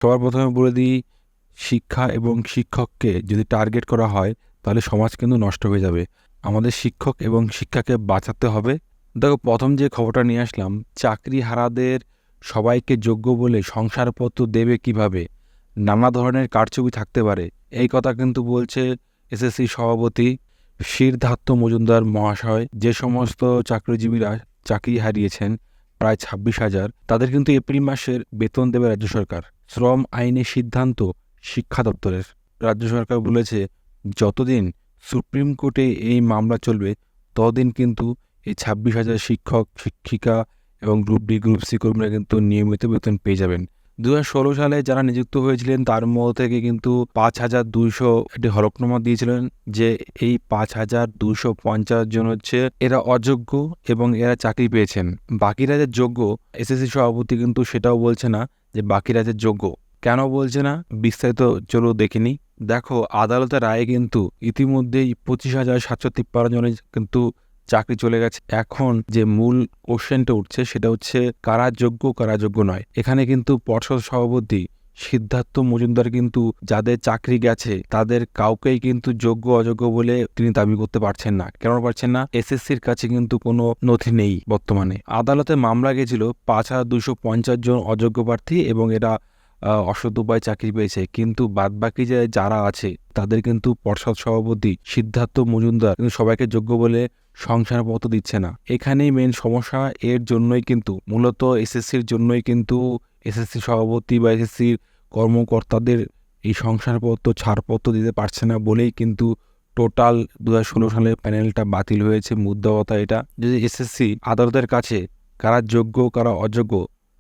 সবার প্রথমে বলে দিই, শিক্ষা এবং শিক্ষককে যদি টার্গেট করা হয় তাহলে সমাজ কিন্তু নষ্ট হয়ে যাবে। আমাদের শিক্ষক এবং শিক্ষাকে বাঁচাতে হবে। দেখো, প্রথম যে খবরটা নিয়ে আসলাম, চাকরিহারাদের সবাইকে যোগ্য বলে শংসাপত্র দেবে কিভাবে? নানা ধরনের কারচুপি থাকতে পারে, এই কথা কিন্তু বলছে এসএসসি সভাপতি সিদ্ধার্থ মজুমদার মহাশয়। যে সমস্ত চাকরিজীবীরা চাকরি হারিয়েছেন, প্রায় 26,000, তাদের কিন্তু এপ্রিল মাসের বেতন দেবে রাজ্য সরকার। শ্রম আইনের সিদ্ধান্ত শিক্ষা দপ্তরের। রাজ্য সরকার বলেছে, যতদিন সুপ্রিম কোর্টে এই মামলা চলবে ততদিন কিন্তু এই 26,000 শিক্ষক, শিক্ষিকা এবং গ্রুপ ডি, গ্রুপ সি কর্মীরা কিন্তু নিয়মিত বেতন পেয়ে যাবেন। 2016 সালে যারা নিযুক্ত হয়েছিলেন তার মধ্য থেকে কিন্তু 5,200 একটি হলফনামা দিয়েছিলেন যে এই 5,250 জন হচ্ছে এরা অযোগ্য এবং এরা চাকরি পেয়েছেন। বাকিরা যে যোগ্য, এসএসসি সভাপতি কিন্তু সেটাও বলছে না যে বাকিরা যে যোগ্য। কেন বলছে না, বিস্তারিত চলো দেখিনি। দেখো, আদালতের রায়ে কিন্তু ইতিমধ্যেই 25,753 জনের কিন্তু চাকরি চলে গেছে। এখন যে মূল কোশ্চেনটা উঠছে সেটা হচ্ছে কারা যোগ্য, কারা যোগ্য নয়। এখানে কিন্তু পর্ষদ সভাপতি সিদ্ধার্থ মজুমদার কিন্তু যাদের চাকরি গেছে তাদের কাউকেই কিন্তু যোগ্য অযোগ্য বলে তিনি দাবি করতে পারছেন না। কেন পারছেন না? এসএসসির কাছে কিন্তু কোনো নথি নেই বর্তমানে। আদালতে মামলা গেছিল 5,250 জন অযোগ্য প্রার্থী এবং এরা অসৎ উপায়ে চাকরি পেয়েছে, কিন্তু বাদবাকি যে যারা আছে তাদের কিন্তু পর্ষদ সভাপতি সিদ্ধার্থ মজুমদার কিন্তু সবাইকে যোগ্য বলে শংসাপত্র দিচ্ছে না। এখানেই মেন সমস্যা। এর জন্যই কিন্তু মূলত এসএসসির জন্যই কিন্তু এসএসসি সভাপতি বা এসএসসির কর্মকর্তাদের এই শংসাপত্র, ছাড়পত্র দিতে পারছে না বলেই কিন্তু টোটাল 2016 সালের প্যানেলটা বাতিল হয়েছে। মুদ্রা কথা এটা, যদি এসএসসি আদালতের কাছে কারা যোগ্য কারা অযোগ্য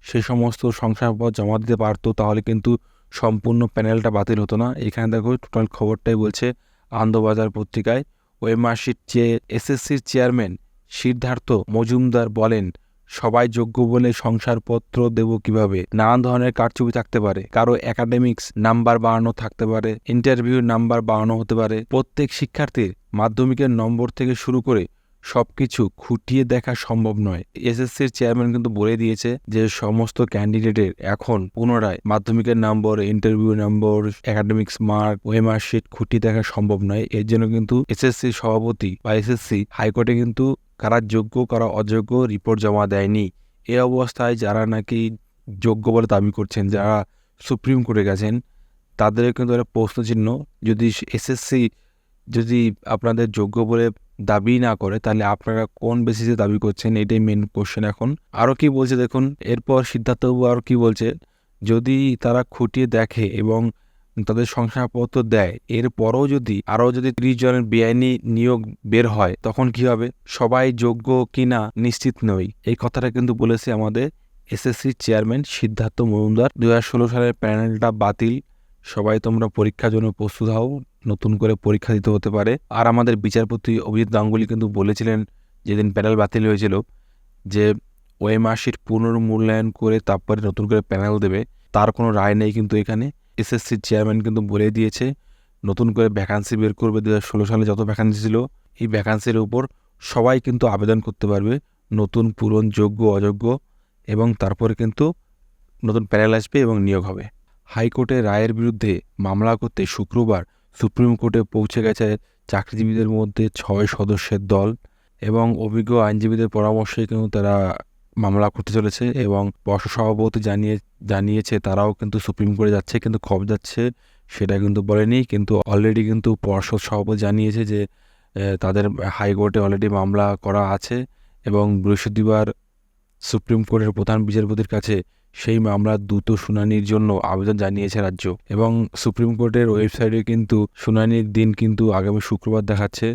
সে সমস্ত শংসাপত্র জমা দিতে পারতো তাহলে কিন্তু সম্পূর্ণ প্যানেলটা বাতিল হতো না। এখানে দেখো টোটাল খবরটাই বলছে আনন্দবাজার পত্রিকায়। ওই মাসির যে এসএসসির চেয়ারম্যান সিদ্ধার্থ মজুমদার বলেন, সবাই যোগ্য বলে শংসাপত্র দেব কিভাবে? নানান ধরনের কারচুপি থাকতে পারে, কারো একাডেমিক্স নাম্বার বাড়ানো থাকতে পারে, ইন্টারভিউর নাম্বার বাড়ানো হতে পারে। প্রত্যেক শিক্ষার্থীর মাধ্যমিকের নম্বর থেকে শুরু করে সবকিছু খুঁটিয়ে দেখা সম্ভব নয়। এসএসসির চেয়ারম্যান কিন্তু বলে দিয়েছে যে সমস্ত ক্যান্ডিডেটের এখন পুনরায় মাধ্যমিকের নম্বর, ইন্টারভিউ নম্বর, একাডেমিক্স মার্ক, ওএমআর শিট খুঁটিয়ে দেখা সম্ভব নয়। এর জন্য কিন্তু এসএসসি সভাপতি বা এসএসসি হাইকোর্টে কিন্তু কারা যোগ্য কারা অযোগ্য রিপোর্ট জমা দেয়নি। এ অবস্থায় যারা নাকি যোগ্য বলে দাবি করছেন, যারা সুপ্রিম কোর্টে গেছেন, তাদের কিন্তু একটা প্রশ্নচিহ্ন। যদি এসএসসি যদি আপনাদের যোগ্য বলে দাবি না করে তাহলে আপনারা কোন বেসিসে দাবি করছেন, এটাই মেন কোশ্চেন এখন। আরও কি বলছে দেখুন, এরপর সিদ্ধার্থবাবু আরও কি বলছে, যদি তারা খুঁটিয়ে দেখে এবং তাদের শংসাপত্র দেয়, এরপরও যদি 30 জনের বেআইনি নিয়োগ বের হয় তখন কি হবে? সবাই যোগ্য কিনা নিশ্চিত নই। এই কথাটা কিন্তু বলেছে আমাদের এসএসসির চেয়ারম্যান সিদ্ধার্থ মজুমদার। 2016 সালের প্যানেলটা বাতিল। সবাই তোমরা পরীক্ষার জন্য প্রস্তুত হও, নতুন করে পরীক্ষা দিতে হতে পারে। আর আমাদের বিচারপতি অভিজিৎ গাঙ্গুলি কিন্তু বলেছিলেন যেদিন প্যানেল বাতিল হয়েছিল যে ওএমআর শিট পুনর্মূল্যায়ন করে তারপরে নতুন করে প্যানেল দেবে। তার কোনো রায় নেই কিন্তু এখানে। এসএসসির চেয়ারম্যান কিন্তু বলে দিয়েছে নতুন করে ভ্যাকান্সি বের করবে। 2016 সালে যত ভ্যাকান্সি ছিল এই ভ্যাকান্সির উপর সবাই কিন্তু আবেদন করতে পারবে, নতুন পুরন যোগ্য অযোগ্য, এবং তারপরে কিন্তু নতুন প্যানেল আসবে এবং নিয়োগ হবে। হাইকোর্টের রায়ের বিরুদ্ধে মামলা করতে শুক্রবার সুপ্রিম কোর্টে পৌঁছে গেছে চাকরিজীবীদের মধ্যে 6 সদস্যের দল এবং অভিজ্ঞ আইনজীবীদের পরামর্শে কিন্তু তারা মামলা করতে চলেছে এবং পর্ষদ সভাপতি জানিয়েছে তারাও কিন্তু সুপ্রিম কোর্টে যাচ্ছে, কিন্তু কবে যাচ্ছে সেটা কিন্তু বলেনি। কিন্তু অলরেডি কিন্তু পর্ষদ সভাপতি জানিয়েছে যে তাদের হাইকোর্টে অলরেডি মামলা করা আছে এবং বৃহস্পতিবার সুপ্রিম কোর্টের প্রধান বিচারপতির কাছে সেই মামলার দ্রুত শুনানির জন্য আবেদন জানিয়েছে রাজ্য। এবং সুপ্রিম কোর্টের ওয়েবসাইটে কিন্তু শুনানির দিন কিন্তু আগামী শুক্রবার দেখাচ্ছে।